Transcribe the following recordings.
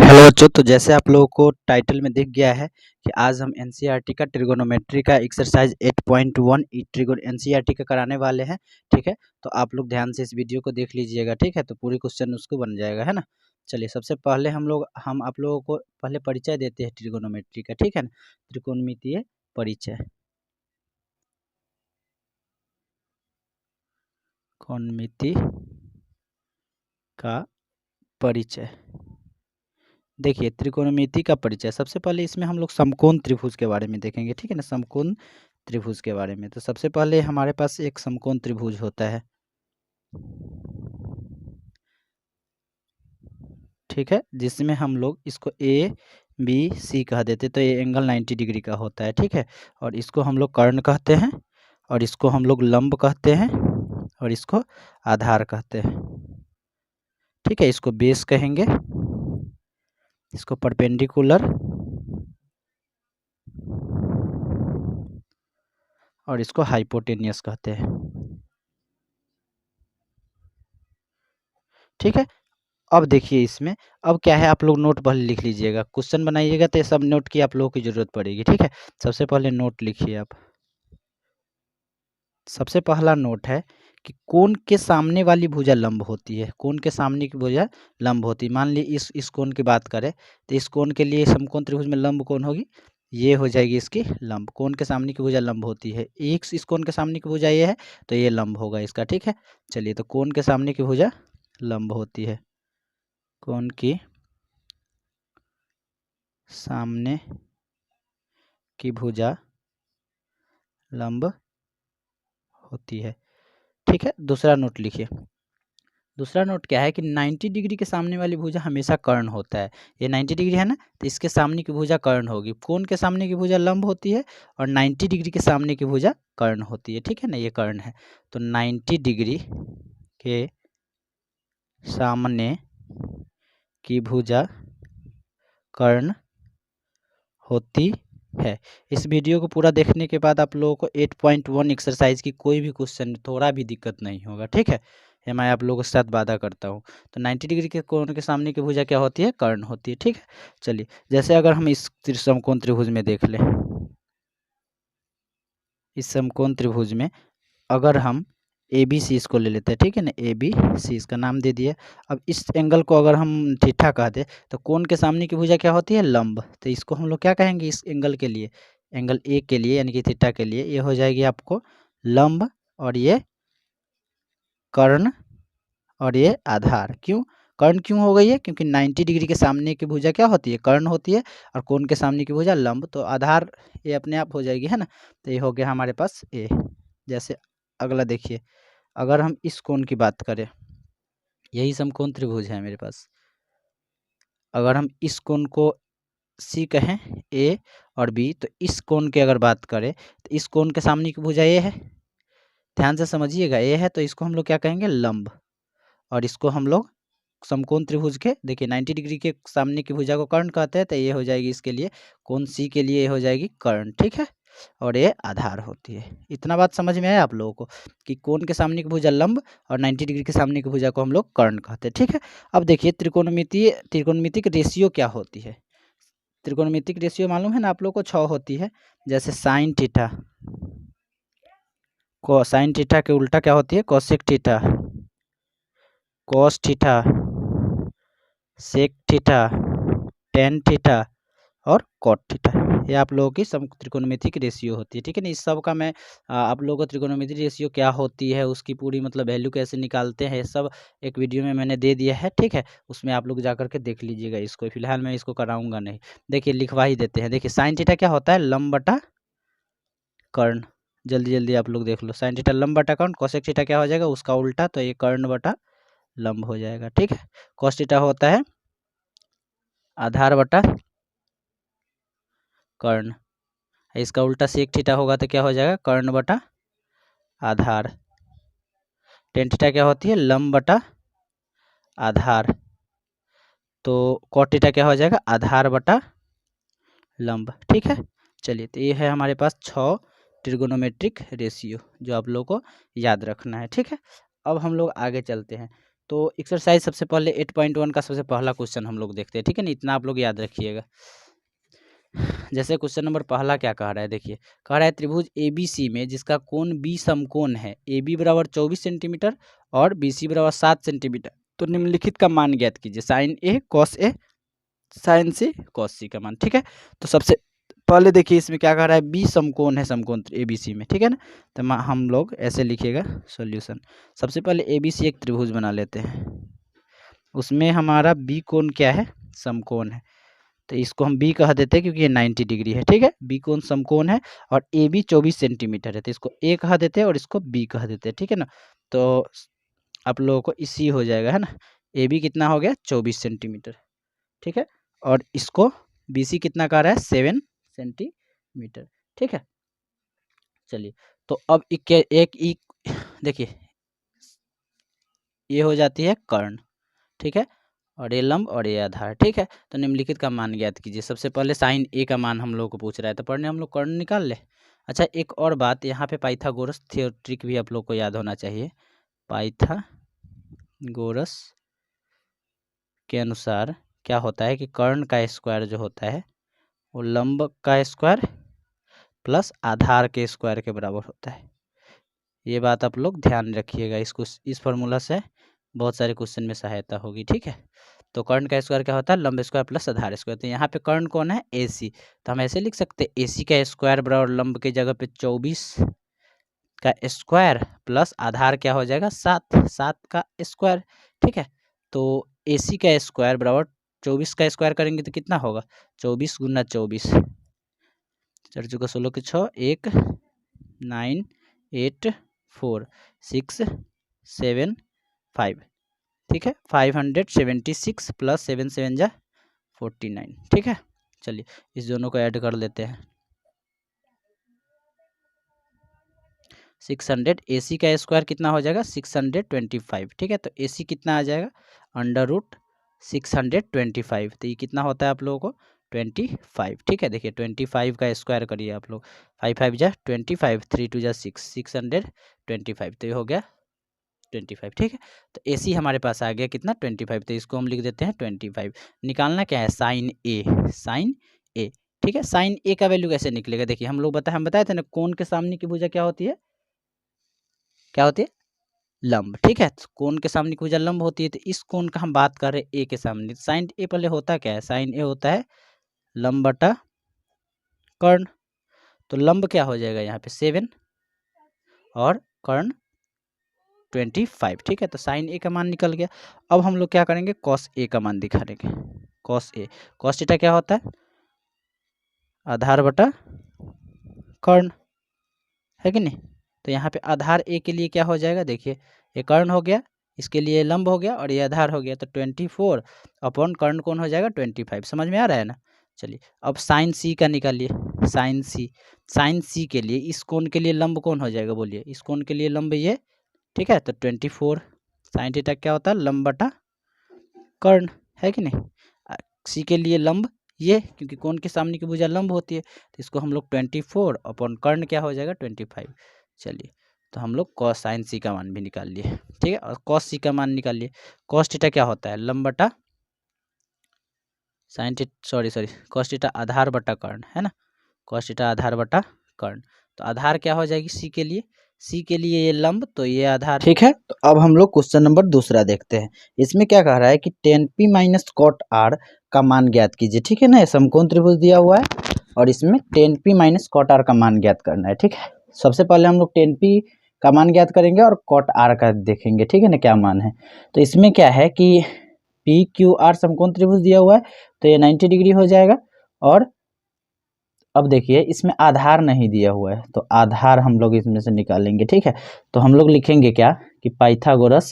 Hello बच्चों, तो जैसे आप लोगों को टाइटल में दिख गया है कि आज हम एनसीईआरटी का ट्रिगोनोमेट्री का एक्सरसाइज 8.1 एनसीईआरटी का कराने वाले हैं। ठीक है, तो आप लोग ध्यान से इस वीडियो को देख लीजिएगा। ठीक है, तो पूरी क्वेश्चन उसको बन जाएगा, है ना। चलिए, सबसे पहले हम आप लोगों को पहले परिचय देते हैं ट्रिगोनोमेट्री का। ठीक है ना, त्रिकोणमितीय परिचय। त्रिकोणमिति का परिचय। देखिए, त्रिकोणमिति का परिचय सबसे पहले इसमें हम लोग समकोण त्रिभुज के बारे में देखेंगे। ठीक है ना, समकोण त्रिभुज के बारे में। तो सबसे पहले हमारे पास एक समकोण त्रिभुज होता है। ठीक है, जिसमें हम लोग इसको ए बी सी कह देते, तो ये एंगल 90 डिग्री का होता है। ठीक है, और इसको हम लोग कर्ण कहते हैं, और इसको हम लोग लंब कहते हैं, और इसको आधार कहते हैं। ठीक है, इसको बेस कहेंगे, इसको परपेंडिकुलर, और इसको हाइपोटेनियस कहते हैं। ठीक है, अब देखिए इसमें अब क्या है, आप लोग नोट पहले लिख लीजिएगा। क्वेश्चन बनाइएगा तो ये सब नोट की आप लोगों की जरूरत पड़ेगी। ठीक है, सबसे पहले नोट लिखिए आप। सबसे पहला नोट है कि कोण के सामने वाली भुजा लंब होती है। कोण के सामने की भुजा लंब होती है। मान ली इस कोण की बात करें तो इस कोण के लिए समकोण त्रिभुज में लंब कौन होगी, ये हो जाएगी इसकी लंब। कोण के सामने की भुजा लंब होती है। एक इस कोण के सामने की भुजा ये है, तो ये लंब होगा इसका। ठीक है, चलिए, तो कोण के सामने की भुजा लंब होती है। कोण की सामने की भुजा लंब होती है। ठीक है, दूसरा नोट लिखिए। दूसरा नोट क्या है कि 90 डिग्री के सामने वाली भुजा हमेशा कर्ण होता है। ये 90 डिग्री है ना, तो इसके सामने की भुजा कर्ण होगी। कोण के सामने की भुजा लंब होती है, और 90 डिग्री के सामने की भुजा कर्ण होती है। ठीक है ना, ये कर्ण है। तो 90 डिग्री के सामने की भुजा कर्ण होती है। इस वीडियो को पूरा देखने के बाद आप लोगों को 8.1 एक्सरसाइज की कोई भी क्वेश्चन थोड़ा भी दिक्कत नहीं होगा। ठीक है, ये मैं आप लोगों के साथ वादा करता हूँ। तो 90 डिग्री के कोण के सामने की भुजा क्या होती है, कर्ण होती है। ठीक है, चलिए, जैसे अगर हम इस समकोण त्रिभुज में देख लें, इस समकोण त्रिभुज में अगर हम ए बी सी इसको ले लेते हैं। ठीक है ना, ए बी सी इसका नाम दे दिया। अब इस एंगल को अगर हम थीटा कह दें तो कोण के सामने की भुजा क्या होती है, लंब। तो इसको हम लोग क्या कहेंगे, इस एंगल के लिए, एंगल ए के लिए यानी कि थीटा के लिए, ये हो जाएगी आपको लंब, और ये कर्ण, और ये आधार। क्यों कर्ण क्यों हो गई है, क्योंकि 90 डिग्री के सामने की भुजा क्या होती है, कर्ण होती है, और कोण के सामने की भुजा लंब, तो आधार ये अपने आप हो जाएगी, है ना। तो ये हो गया हमारे पास ए। जैसे अगला देखिए, अगर हम इस कोण की बात करें, यही समकोण त्रिभुज है मेरे पास। अगर हम इस कोण को सी कहें, ए और बी, तो इस कोण की अगर बात करें तो इस कोण के सामने की भुजा ए है। ध्यान से समझिएगा, ए है, तो इसको हम लोग क्या कहेंगे, लंब। और इसको हम लोग समकोण त्रिभुज के, देखिए 90 डिग्री के सामने की भुजा को कर्ण कहते हैं, तो ये हो जाएगी इसके लिए, कोण सी के लिए ये हो जाएगी कर्ण। ठीक है, और ये आधार होती है। इतना बात समझ में आया आप लोगों को कि कोण के सामने की भुजा लंब और 90 डिग्री के सामने की भुजा को हम लोग कर्ण कहते हैं। ठीक है, अब देखिए त्रिकोणमितिक रेशियो क्या होती है। त्रिकोणमितिक रेशियो मालूम है ना आप लोग को, 6 होती है। जैसे साइन थीटा, साइन थीटा के उल्टा क्या होती है, cosec theta, cos theta, sec theta, tan theta, और कॉट थीटा। ये आप लोगों की त्रिकोणमितिक रेशियो होती है। ठीक है ना, इस सब का मैं आप लोगों को त्रिकोणमितिक रेशियो क्या होती है, उसकी पूरी मतलब वैल्यू कैसे निकालते हैं, सब एक वीडियो में मैंने दे दिया है। ठीक है, उसमें आप लोग जा करके देख लीजिएगा इसको। फिलहाल मैं इसको कराऊंगा नहीं, देखिए लिखवा ही देते हैं। देखिए साइन थीटा क्या होता है, लंब बटा कर्ण। जल्दी जल्दी आप लोग देख लो, साइन थीटा लंब बटा कर्ण। कोसेक थीटा क्या हो जाएगा, उसका उल्टा, तो ये कर्ण बटा लंब हो जाएगा। ठीक है, कॉस थीटा होता है आधार बटा कर्ण, इसका उल्टा सेक थीटा होगा तो क्या हो जाएगा, कर्ण बटा आधार। टेन थीटा क्या होती है, लंब बटा आधार, तो कॉट थीटा क्या हो जाएगा, आधार बटा लंब। ठीक है, चलिए, तो ये है हमारे पास 6 ट्रिगोनोमेट्रिक रेशियो जो आप लोगों को याद रखना है। ठीक है, अब हम लोग आगे चलते हैं। तो एक्सरसाइज सबसे पहले 8.1 का सबसे पहला क्वेश्चन हम लोग देखते हैं, ठीक है ना। इतना आप लोग याद रखिएगा। जैसे क्वेश्चन नंबर पहला क्या कह रहा है, देखिए कह रहा है त्रिभुज ABC में जिसका कोण B समकोण है, AB बराबर 24 सेंटीमीटर और BC बराबर 7 सेंटीमीटर, तो निम्नलिखित का मान ज्ञात कीजिए। Sine A cos A sine C cos C का मान, ठीक है। तो सबसे पहले देखिए इसमें क्या कह रहा है, B समकोण है समकोण ABC में, ठीक है ना। तो हम लोग ऐसे लिखिएगा सॉल्यूशन। सबसे पहले ABC एक त्रिभुज बना लेते हैं, उसमें हमारा B कोण क्या है, समकोण है, तो इसको हम B कह देते हैं क्योंकि ये 90 डिग्री है, ठीक है। B कोण समकोण है और AB 24 सेंटीमीटर है, तो इसको A कह देते हैं और इसको B कह देते हैं, ठीक है ना। तो आप लोगों को इसी हो जाएगा, है ना। AB कितना हो गया 24 सेंटीमीटर, ठीक है। और इसको BC कितना कह रहा है 7 सेंटीमीटर, ठीक है। चलिए तो अब एक देखिए ये हो जाती है कर्ण, ठीक है, और ये लंब और ये आधार, ठीक है। तो निम्नलिखित का मान ज्ञात कीजिए। सबसे पहले साइन A का मान हम लोग को पूछ रहा है, तो पढ़ने हम लोग कर्ण निकाल ले। अच्छा एक और बात, यहाँ पे पाइथागोरस थ्योरेटिक भी आप लोग को याद होना चाहिए। पाइथागोरस के अनुसार क्या होता है कि कर्ण का स्क्वायर जो होता है वो लंब का स्क्वायर प्लस आधार के स्क्वायर के बराबर होता है। ये बात आप लोग ध्यान रखिएगा, इसको इस फॉर्मूला से बहुत सारे क्वेश्चन में सहायता होगी, ठीक है। तो कर्ण का स्क्वायर क्या होता है, लंब स्क्वायर प्लस आधार स्क्वायर। तो यहाँ पे कर्ण कौन है, AC, तो हम ऐसे लिख सकते हैं AC का स्क्वायर बराबर लंब की जगह पे 24 का स्क्वायर प्लस आधार क्या हो जाएगा 7 का स्क्वायर, ठीक है। तो AC का स्क्वायर बराबर 24 का स्क्वायर करेंगे तो कितना होगा 24 गुना 24, 4 चौका 16 के 6, 1 9 8 4 6 7 5, ठीक है। 576 प्लस 7 7 जा 49, ठीक है। चलिए इस दोनों को ऐड कर लेते हैं। 600 AC का स्क्वायर कितना हो जाएगा 625, ठीक है। तो AC कितना आ जाएगा √625, तो ये कितना होता है आप लोगों को 25, ठीक है। देखिए 25 का स्क्वायर करिए आप लोग, 5 5 जा 25, 3 2 जा 6, 625, तो ये हो गया 25, ठीक है। तो AC हमारे पास आ गया कितना 25, तो इसको हम लिख देते हैं 25। निकालना क्या है साइन A, ठीक है। साइन A का वैल्यू कैसे निकलेगा, देखिए हम बताए थे ना, कोण के सामने की भुजा क्या होती है, लंब, ठीक है। तो कोण के सामने की भुजा लंब होती है, तो इस कोण का हम बात कर रहे हैं A के सामने। साइन A पहले होता क्या है, साइन A होता है लंब बटा कर्ण, तो लंब क्या हो जाएगा यहाँ पे 7 और कर्ण 25, ठीक है। तो साइन A का मान निकल गया। अब हम लोग क्या करेंगे कॉस A का मान दिखा देंगे। कॉस A, कॉस थीटा क्या होता है आधार बटा कर्ण, है कि नहीं। तो यहाँ पे आधार A के लिए क्या हो जाएगा, देखिए ये कर्ण हो गया, इसके लिए लंब हो गया और ये आधार हो गया, तो 24 अपॉन कर्ण कौन हो जाएगा 25, समझ में आ रहा है ना। चलिए अब साइन C का निकालिए, साइन C के लिए इस कोण के लिए लंब कौन हो जाएगा, बोलिए इस कोण के लिए लंब ये, ठीक है। तो 24 साइन थीटा क्या होता है लंब बटा कर्ण, है कि नहीं। C के लिए लंब ये, क्योंकि कोण के सामने की भुजा लंब होती है, तो इसको हम लोग 24 अपॉन कर्ण क्या हो जाएगा 25। चलिए तो हम लोग कॉस साइन C का मान भी निकाल लिए, ठीक है। और कॉस C का मान निकालिए, कॉस थीटा क्या होता है लंब बटा साइन थीटा कॉस थीटा आधार बटा कर्ण, है ना, कॉस थीटा आधार बटा कर्ण। तो आधार क्या हो जाएगी C के लिए ये लंब, तो ये आधार, ठीक है। तो अब हम लोग क्वेश्चन नंबर दूसरा देखते हैं। इसमें क्या कह रहा है कि tan P minus cot R का मान ज्ञात कीजिए, ठीक है ना। समकोण त्रिभुज दिया हुआ है और इसमें tan P minus cot R का मान ज्ञात करना है, ठीक है। सबसे पहले हम लोग tan P का मान ज्ञात करेंगे और कॉट R का देखेंगे, ठीक है ना क्या मान है। तो इसमें क्या है कि PQR समकोण त्रिभुज दिया हुआ है, तो ये 90 डिग्री हो जाएगा। और अब देखिए इसमें आधार नहीं दिया हुआ है, तो आधार हम लोग इसमें से निकालेंगे, ठीक है। तो हम लोग लिखेंगे क्या कि पाइथागोरस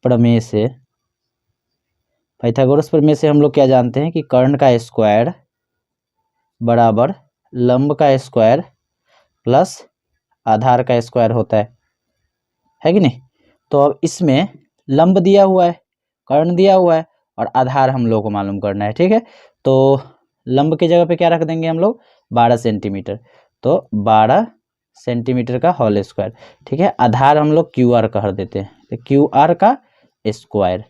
प्रमेय से हम लोग क्या जानते हैं कि कर्ण का स्क्वायर बराबर लंब का स्क्वायर प्लस आधार का स्क्वायर होता है कि नहीं। तो अब इसमें लंब दिया हुआ है, कर्ण दिया हुआ है और आधार हम लोग को मालूम करना है, ठीक है। तो लंब की जगह पे क्या रख देंगे हम लोग 12 सेंटीमीटर, तो 12 सेंटीमीटर का होल स्क्वायर। ठीक है, आधार हम लोग क्यू आर कर देते हैं, तो क्यू आर का स्क्वायर।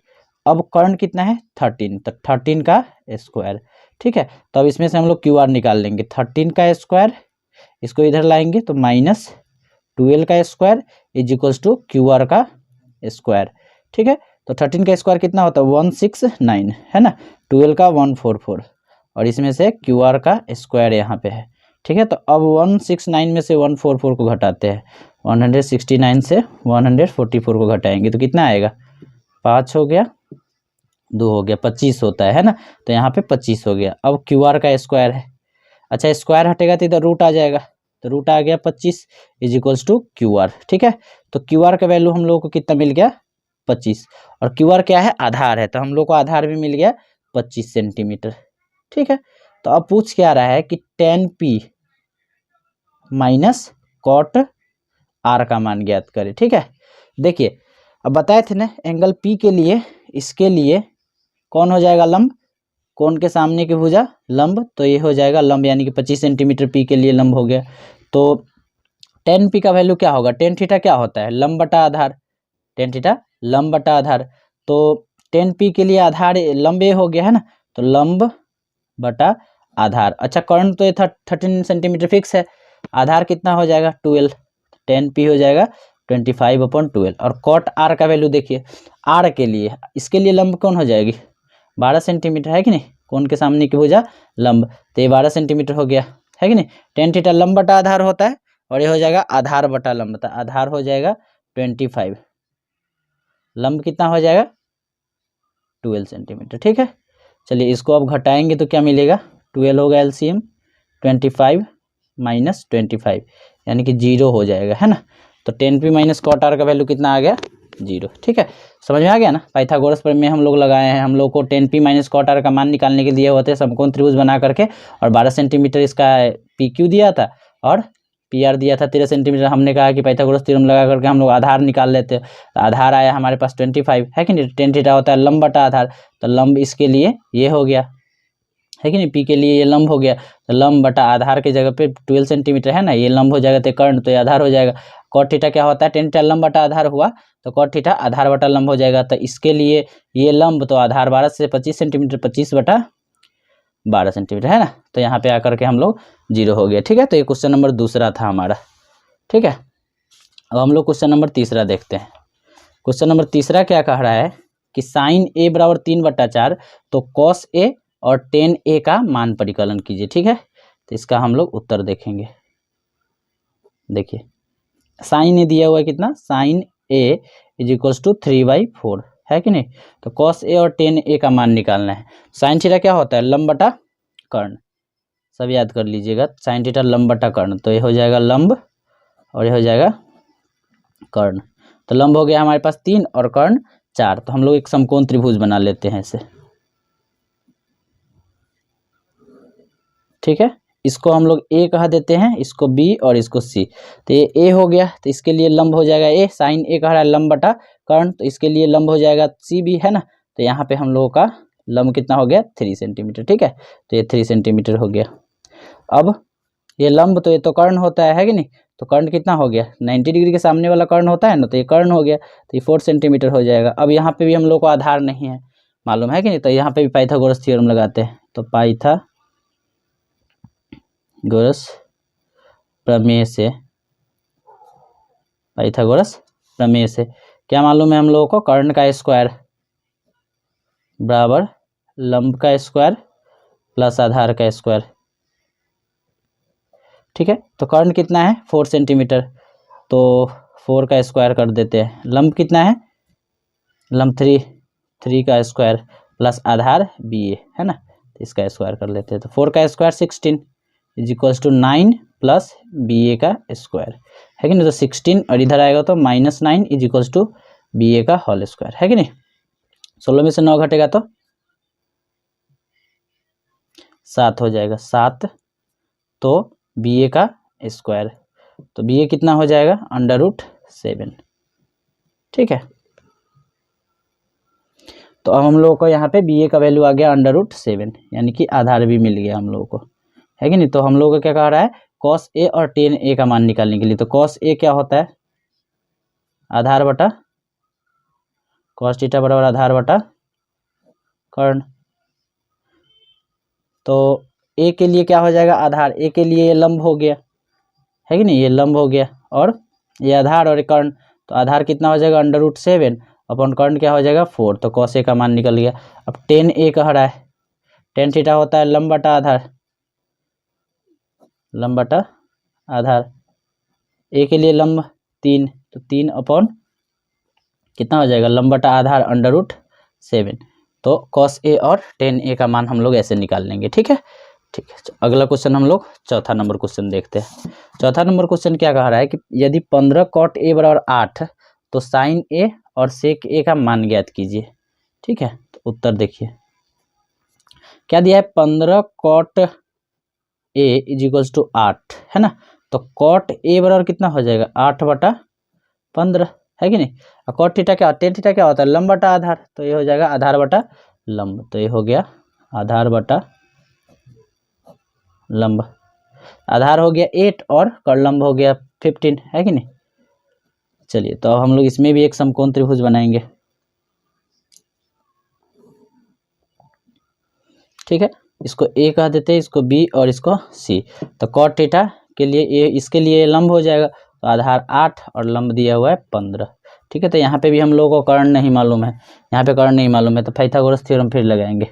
अब कर्ण कितना है 13, तो 13 का स्क्वायर। ठीक है, तो अब इसमें से हम लोग क्यू आर निकाल लेंगे, 13 का स्क्वायर, इसको इधर लाएंगे तो -12 का square is equals to Q R का स्क्वायर। ठीक है, तो 13 का स्क्वायर कितना होता है 169 है ना, 12 का 144 और इसमें से क्यू आर का स्क्वायर यहाँ पे है। ठीक है, तो अब 169 में से 144 को घटाते हैं, 169 से 144 को घटाएंगे तो कितना आएगा 5 हो गया, 2 हो गया, 25 होता है ना, तो यहाँ पे 25 हो गया। अब क्यू आर का स्क्वायर है, अच्छा स्क्वायर हटेगा तो इधर रूट आ जाएगा, तो रूट आ गया 25 is equals to Q R. ठीक है, तो क्यू आर का वैल्यू हम लोगों को कितना मिल गया 25, और क्यू आर क्या है आधार है, तो हम लोग को आधार भी मिल गया 25 सेंटीमीटर। ठीक है, तो अब पूछ क्या रहा है कि tan p minus cot R का मान ज्ञात करें। ठीक है, देखिए अब बताए थे ना एंगल पी के लिए, इसके लिए कौन हो जाएगा लंब, कोण के सामने की भुजा लंब, तो ये हो जाएगा लंब, यानी कि 25 सेंटीमीटर पी के लिए लंब हो गया। तो tan p का वैल्यू क्या होगा, tan थीटा क्या होता है लंब बटा आधार, tan थीटा लंब बटा आधार, तो tan p के लिए आधार लंब ए हो गया है ना, तो लंब बटा आधार। अच्छा कर्ण तो ये 13 सेंटीमीटर फिक्स है, आधार कितना हो जाएगा 12, tan p हो जाएगा 25/12 और कॉट आर का वैल्यू देखिए, आर के लिए इसके लिए लंब कौन हो जाएगी 12 सेंटीमीटर है कि नहीं, कोण के सामने की भुजा लंब, तो ये 12 सेंटीमीटर हो गया है कि नहीं। tan थीटा लंब बटा आधार होता है और ये हो जाएगा आधार बटा लंब, तो आधार हो जाएगा 25, लंब कितना हो जाएगा 12 सेंटीमीटर। ठीक है, चलिए इसको अब घटाएंगे तो क्या मिलेगा 12 होगा एलसीएम, 25 माइनस 25 यानी कि 0 हो जाएगा है ना, तो tan p minus cot R का वैल्यू कितना आ गया 0। ठीक है, समझ में आ गया ना, पाइथागोरस पर में हम लोग लगाए हैं, हम लोग को tan p minus cot R का मान निकालने के लिए होते हैं समकोण त्रिभुज बना करके, और 12 सेंटीमीटर इसका PQ दिया था और PR दिया था 13 सेंटीमीटर। हमने कहा कि पाइथागोरस थ्योरम लगा करके हम लोग आधार निकाल लेते हैं, तो आधार आया हमारे पास 25 है कि नहीं, tan थीटा होता है लंब बटा आधार, तो लंब इसके लिए ये हो गया है कि नहीं, पी के लिए ये लंब हो गया, तो लंब बटा आधार के जगह पे 12 सेंटीमीटर है ना, ये लंब हो जाएगा, तो कर्ण तो ये आधार हो जाएगा। कॉट थीटा क्या होता है tan थीटा लंब बटा आधार हुआ, तो कॉट थीटा आधार बटा लंब हो जाएगा, तो इसके लिए ये लंब तो आधार 12 से 25 सेंटीमीटर, 25/12 सेंटीमीटर है ना, तो यहाँ पे आकर के हम लोग 0 हो गया। ठीक है, तो ये क्वेश्चन नंबर दूसरा था हमारा। ठीक है, अब हम लोग क्वेश्चन नंबर तीसरा देखते हैं। क्वेश्चन नंबर तीसरा क्या कह रहा है कि साइन a बराबर 3/4, तो कॉस a और tan a का मान परिकलन कीजिए। ठीक है, तो इसका हम लोग उत्तर देखेंगे। देखिए साइन ए दिया हुआ है कितना, sine a is equals to 3/4 है कि नहीं, तो कॉस a और tan a का मान निकालना है। साइन थीटा क्या होता है लंब बटा कर्ण, सब याद कर लीजिएगा, साइन थीटा लंब बटा कर्ण, तो ये हो जाएगा लंब और ये हो जाएगा कर्ण, तो लंब हो गया हमारे पास 3 और कर्ण 4, तो हम लोग एक समकोण त्रिभुज बना लेते हैं इसे। ठीक है, इसको हम लोग A कह देते हैं, इसको B और इसको C, तो ये A हो गया, तो इसके लिए लंब हो जाएगा A, साइन A कह रहा है लंब बटा कर्ण, तो इसके लिए लंब हो जाएगा CB है ना, तो यहाँ पे हम लोगों का लंब कितना हो गया 3 सेंटीमीटर। ठीक है, तो ये 3 सेंटीमीटर हो गया। अब ये लंब तो ये तो कर्ण होता है कि नहीं, तो कर्ण कितना हो गया 90 डिग्री के सामने वाला कर्ण होता है ना, तो ये कर्ण हो गया, तो ये 4 सेंटीमीटर हो जाएगा। अब यहाँ पे भी हम लोग को आधार नहीं है मालूम है कि नहीं, तो यहाँ पे भी पाइथागोरस थ्योरम लगाते हैं, तो पाइथागोरस प्रमेय से क्या मालूम है हम लोगों को, कर्ण का स्क्वायर बराबर लंब का स्क्वायर प्लस आधार का स्क्वायर। ठीक है, तो कर्ण कितना है 4 सेंटीमीटर, तो 4 का स्क्वायर कर देते हैं। लंब कितना है, लंब 3 का स्क्वायर प्लस आधार BA है ना, तो इसका स्क्वायर कर लेते हैं, तो 4 का square 16 is equals to 9 plus BA का स्क्वायर है कि नहीं, तो 16 और इधर आएगा तो -9 इज इक्वल्स टू BA का होल स्क्वायर है कि नहीं। 16 में से 9 घटेगा तो 7 हो जाएगा, 7 तो BA का स्क्वायर, तो BA कितना हो जाएगा √7। ठीक है, तो अब हम लोगों को यहाँ पे BA का वैल्यू आ गया √7, यानी कि आधार भी मिल गया हम लोगों को है कि नहीं। तो हम लोगों को क्या कह रहा है कॉस ए और टेन ए का मान निकालने के लिए, तो कॉस ए क्या होता है, आधार बटा कॉस थीटा बराबर आधार बटा कर्ण। तो ए के लिए क्या हो जाएगा, आधार, ए के लिए ये लंब हो गया, है कि नहीं, ये लंब हो गया, और ये आधार और कर्ण, तो आधार कितना हो जाएगा √7 अपॉन कर्ण क्या हो जाएगा 4, तो कॉस ए का मान निकल गया। अब टेन ए कह रहा है, टेन थीटा होता है लंब बटा आधार, लंब बटा आधार, ए के लिए लंब 3, तो 3 अपॉन कितना हो जाएगा लंब बटा आधार √7, तो कॉस ए और टेन ए का मान हम लोग ऐसे निकाल लेंगे। ठीक है, ठीक है। अगला क्वेश्चन हम लोग चौथा नंबर क्वेश्चन देखते हैं। चौथा नंबर क्वेश्चन क्या कह रहा है कि यदि 15 कॉट ए बराबर 8 तो साइन ए और सेक ए का मान ज्ञात कीजिए। ठीक है, तो उत्तर देखिए क्या दिया है, 15 cot A is equals to 8, है ना, तो कॉट ए बराबर कितना हो जाएगा 8/15, है कि नहीं, और कॉट थीटा क्या, टेन थीटा क्या होता है लंब बटा आधार, तो ये हो जाएगा आधार बटा लंब, तो ये हो गया आधार बटा लंब, आधार हो गया 8 और लंब हो गया 15, है कि नहीं। चलिए, तो अब हम लोग इसमें भी एक समकोण त्रिभुज बनाएंगे। ठीक है, इसको ए कह देते हैं, इसको बी और इसको सी। तो कॉट थीटा के लिए ए, इसके लिए लंब हो जाएगा, तो आधार 8 और लंब दिया हुआ है 15। ठीक है, तो यहाँ पे भी हम लोगों को कर्ण नहीं मालूम है, यहाँ पे कर्ण नहीं मालूम है, तो पाइथागोरस थ्योरम फिर लगाएंगे।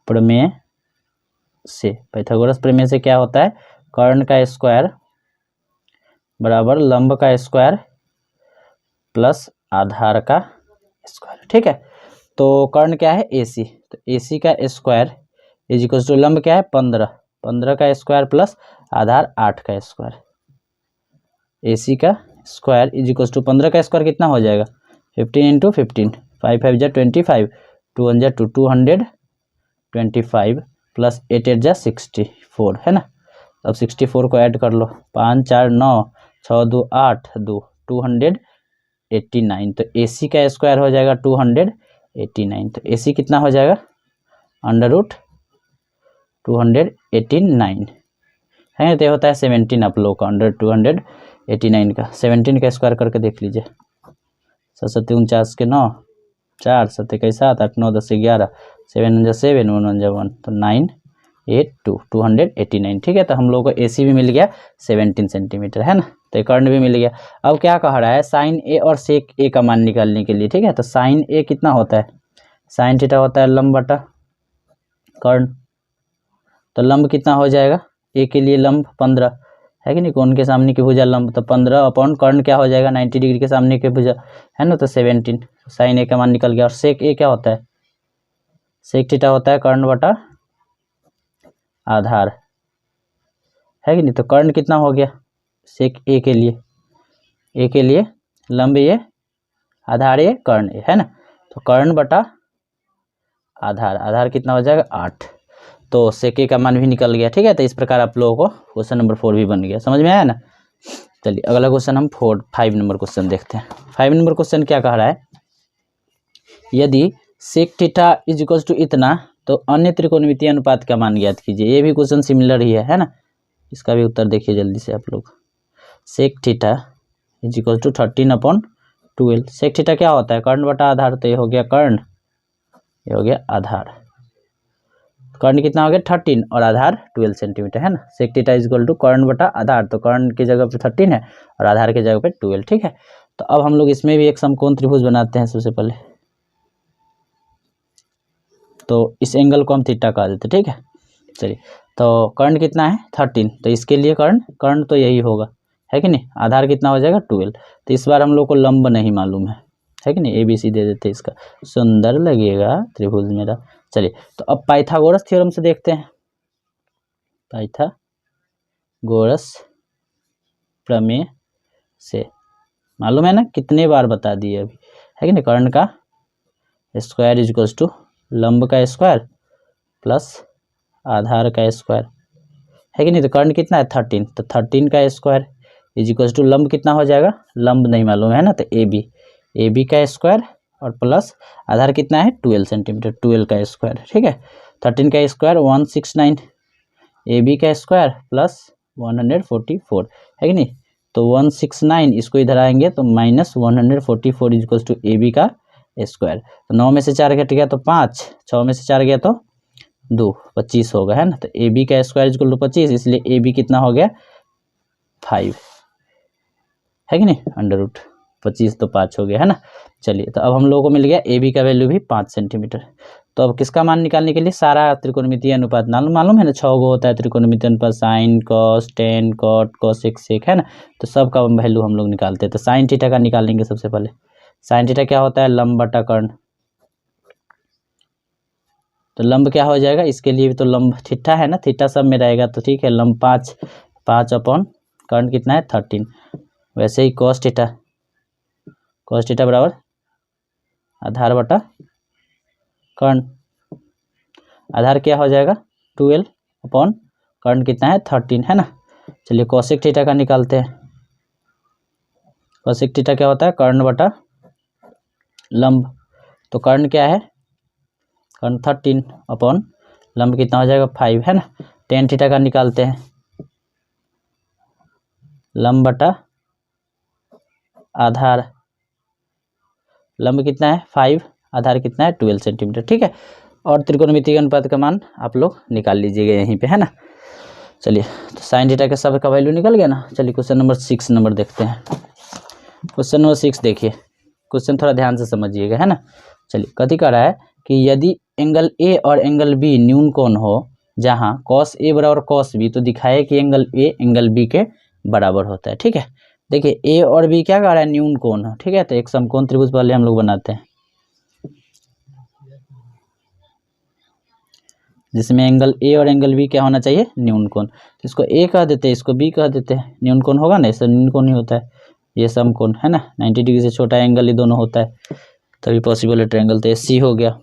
प्रमेय से, पाइथागोरस प्रमेय से क्या होता है, कर्ण का स्क्वायर बराबर लंब का स्क्वायर प्लस आधार का स्क्वायर। ठीक है, तो कर्ण क्या है AC, तो AC का स्क्वायर इज इक्वल टू लंब क्या है 15, 15 का स्क्वायर प्लस आधार 8 का स्क्वायर, AC का स्क्वायर इज इक्वल टू 15 का स्क्वायर कितना हो जाएगा 15 × 15, 5 5 जा 25, 2 1 जा 2, 225 प्लस 8 8 जा 64, है ना। अब 64 को ऐड कर लो, 5 4 9 6 2 8 2, 289, तो AC का स्क्वायर हो जाएगा 289, तो AC कितना हो जाएगा √289, है, तो होता है 17 आप लोग का √289 का 17 का स्क्वायर करके देख लीजिए, 7 7 49 के 9, 4 7 1 7 8 9 10 11, 7 1 7 1 1 1, तो 9 8 2 289। ठीक है, तो हम लोग को AC भी मिल गया 17 सेंटीमीटर, है ना, तो कर्ण भी मिल गया। अब क्या कह रहा है, साइन ए और सेक ए का मान निकालने के लिए। ठीक है, तो साइन ए कितना होता है, साइन थीटा होता है लंब बटा कर्ण, तो लंब कितना हो जाएगा, ए के लिए लंब 15, है कि नहीं, कोण के सामने की भुजा लंब, तो 15 अपॉन कर्ण क्या हो जाएगा 90 डिग्री के सामने की भुजा, है ना, तो 17, साइन ए का मान निकल गया। और सेक ए क्या होता है, सेक थीटा होता है कर्ण बटा आधार, है कि नहीं, तो कर्ण कितना हो गया सेक ए के लिए, ए के लिए लंब ये, आधार ये, कर्ण ये, है ना, तो कर्ण बटा आधार, आधार कितना हो जाएगा 8, तो सेक ए का मान भी निकल गया। ठीक है, तो इस प्रकार आप लोगों को क्वेश्चन नंबर 4 भी बन गया, समझ में आया ना। चलिए, अगला क्वेश्चन हम 5 नंबर क्वेश्चन देखते हैं। 5 नंबर क्वेश्चन क्या कह रहा है, यदि sec theta is equal to इतना तो अन्य त्रिकोणमितीय अनुपात का मान ज्ञात कीजिए। ये भी क्वेश्चन सिमिलर ही है ना, इसका भी उत्तर देखिए जल्दी से आप लोग। Sec theta is equal to 13/12, sec theta क्या होता है कर्ण बटा आधार, तो ये हो गया कर्ण, ये हो गया आधार, कर्ण कितना हो गया 13 और आधार 12 सेंटीमीटर, है ना। Sec theta is equal to कर्ण बटा आधार, तो कर्ण की जगह पे 13 है और आधार की जगह पे 12। ठीक है, तो अब हम लोग इसमें भी एक समकोण त्रिभुज बनाते हैं सबसे पहले, तो इस एंगल को हम थीटा कह देते हैं। ठीक है, चलिए, तो कर्ण कितना है 13, तो इसके लिए कर्ण तो यही होगा, है कि नहीं, आधार कितना हो जाएगा 12, तो इस बार हम लोग को लंब नहीं मालूम है कि नहीं, ABC दे देते इसका, सुंदर लगेगा त्रिभुज मेरा। चलिए, तो अब पाइथागोरस थ्योरम से देखते हैं, पाइथागोरस प्रमेय से मालूम है ना, कितने बार बता दिए अभी, है कि नहीं, कर्ण का स्क्वायर इज इक्वल टू लंब का स्क्वायर प्लस आधार का स्क्वायर, है कि नहीं, तो कर्ण कितना है 13, तो 13 का स्क्वायर इज इक्वल टू लंब कितना हो जाएगा, लंब नहीं मालूम है ना, तो AB का स्क्वायर और प्लस आधार कितना है 12 सेंटीमीटर, 12 का स्क्वायर, ठीक है। 13 का स्क्वायर 169, AB का स्क्वायर प्लस 144 है कि नहीं, तो 169 इसको इधर आएंगे तो माइनस 144 इक्वल्स टू AB का स्क्वायर। तो 9 में से 4 घट गया तो 5, 6 में से 4 गया तो 2, 25 होगा, है ना। तो AB का स्क्वायर इक्वल टू 25, इसलिए AB कितना हो गया 5, है कि नहीं, अंडर रूट 25 तो 5 हो गया, है ना। चलिए, तो अब हम लोगों को मिल गया AB का वैल्यू भी 5 सेंटीमीटर। तो अब किसका मान निकालने के लिए सारा त्रिकोणमितीय अनुपात मालूम है ना, 6 गो होता है त्रिकोणमितीय अनुपात, sine cos tan cot cosec sec, है ना। तो सबका वैल्यू हम लोग निकालते हैं। तो साइन थीटा का निकालेंगे सबसे पहले। साइन थीटा क्या होता है, लंब बटा कर्ण। तो लंब क्या हो जाएगा, इसके लिए भी तो लंब थीटा है ना, थीटा सब में रहेगा, तो ठीक है, लंब 5 अपॉन कर्ण कितना है 13। वैसे ही कॉस थीटा बराबर आधार बटा कर्ण, आधार क्या हो जाएगा 12 अपॉन कर्ण कितना है 13, है ना। चलिए कोसेक थीटा का निकालते हैं। कोसेक थीटा क्या होता है, कर्ण बटा लंब। तो कर्ण क्या है, कर्ण 13 अपॉन लंब कितना हो जाएगा 5, है ना। टेन थीटा का निकालते हैं, लंब बटा आधार, लंब कितना है 5, आधार कितना है 12 सेंटीमीटर, ठीक है। और त्रिकोणमितीय अनुपात का मान आप लोग निकाल लीजिएगा यहीं पे, है ना। चलिए, तो साइन थीटा के सब का वैल्यू निकल गया ना। चलिए क्वेश्चन नंबर 6 नंबर देखते हैं। क्वेश्चन नंबर 6 देखिए, क्वेश्चन थोड़ा ध्यान से समझिएगा, है ना। चलिए, कथी कह रहा है कि यदि एंगल ए और एंगल बी न्यून कोण हो जहां cos A बराबर cos B, तो दिखाए कि एंगल A एंगल B के बराबर होता है, ठीक है। देखिए A और B क्या कह रहा है, न्यून कोण है, ठीक है। तो एक समकोण त्रिभुज पहले हम लोग बनाते हैं जिसमें एंगल A और एंगल B क्या होना चाहिए, न्यून कोण। तो इसको A कह देते हैं, इसको B कह देते हैं। न्यून कोण होगा ना, इससे न्यून कोण ही होता है, ये समकोण है ना। 90 डिग्री से छोटा एंगल ये दोनों होता है, तभी पॉसिबल है ट्रायंगल। तो ये C हो गया।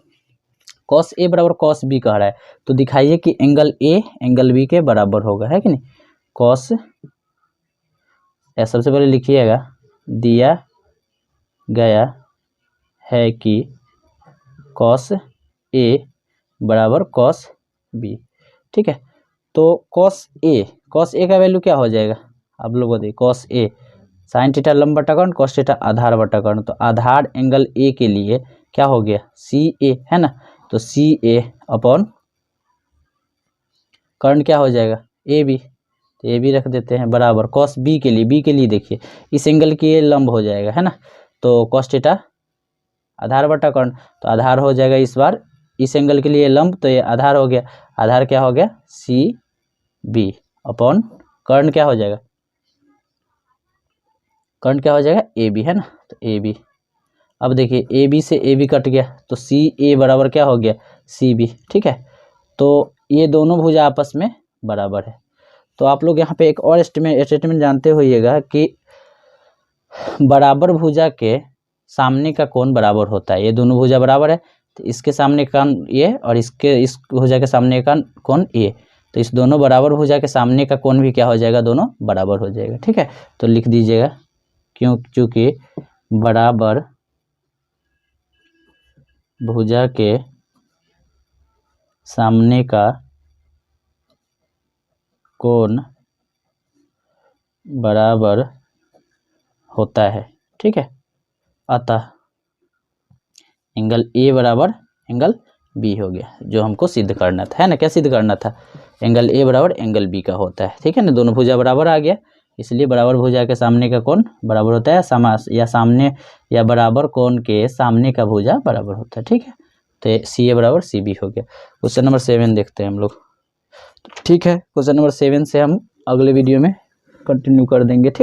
cos A बराबर cos B कह रहा है, तो दिखाइए कि एंगल A एंगल B के बराबर होगा, है कि नहीं। cos, सबसे पहले लिखिएगा, दिया गया है कि cos A बराबर cos B, ठीक है। तो cos A का वैल्यू क्या हो जाएगा, आप लोगों को देखिए, cos A साइन थीटा लंब बटा कर्ण, cos थीटा आधार बटा कर्ण। तो आधार एंगल A के लिए क्या हो गया CA, है ना। तो CA अपॉन कर्ण क्या हो जाएगा AB, तो AB रख देते हैं बराबर cos B के लिए देखिए इस एंगल की ये लंब हो जाएगा, है ना। तो cos थीटा आधार बटा कर्ण, तो आधार हो जाएगा इस बार इस एंगल के लिए लंब, तो ये आधार हो गया, आधार क्या हो गया CB अपॉन कर्ण क्या हो जाएगा, कर्ण क्या हो जाएगा AB, है ना। तो AB, अब देखिए AB से AB कट गया तो CA बराबर क्या हो गया CB, ठीक है। तो ये दोनों भुजा आपस में बराबर है। तो आप लोग यहाँ पे एक और स्टेटमेंट जानते होइएगा कि बराबर भुजा के सामने का कोण बराबर होता है। ये दोनों भुजा बराबर है, तो इसके सामने का ये और इस भुजा के सामने का कोण ये, तो इस दोनों बराबर भुजा के सामने का कोण भी क्या हो जाएगा, दोनों बराबर हो जाएगा, ठीक है। तो लिख दीजिएगा, चूंकि बराबर भुजा के सामने का कोण बराबर होता है, ठीक है। अतः एंगल A बराबर एंगल B हो गया, जो हमको सिद्ध करना था, है ना। क्या सिद्ध करना था, एंगल A बराबर एंगल B का होता है, ठीक है ना। दोनों भुजा बराबर आ गया, इसलिए बराबर भुजा के सामने का कोण बराबर होता है, सामने या बराबर कोण के सामने का भुजा बराबर होता है, ठीक है। तो CA बराबर CB हो गया। क्वेश्चन नंबर 7 देखते हैं हम लोग, ठीक है। क्वेश्चन नंबर 7 से हम अगले वीडियो में कंटिन्यू कर देंगे, ठीक।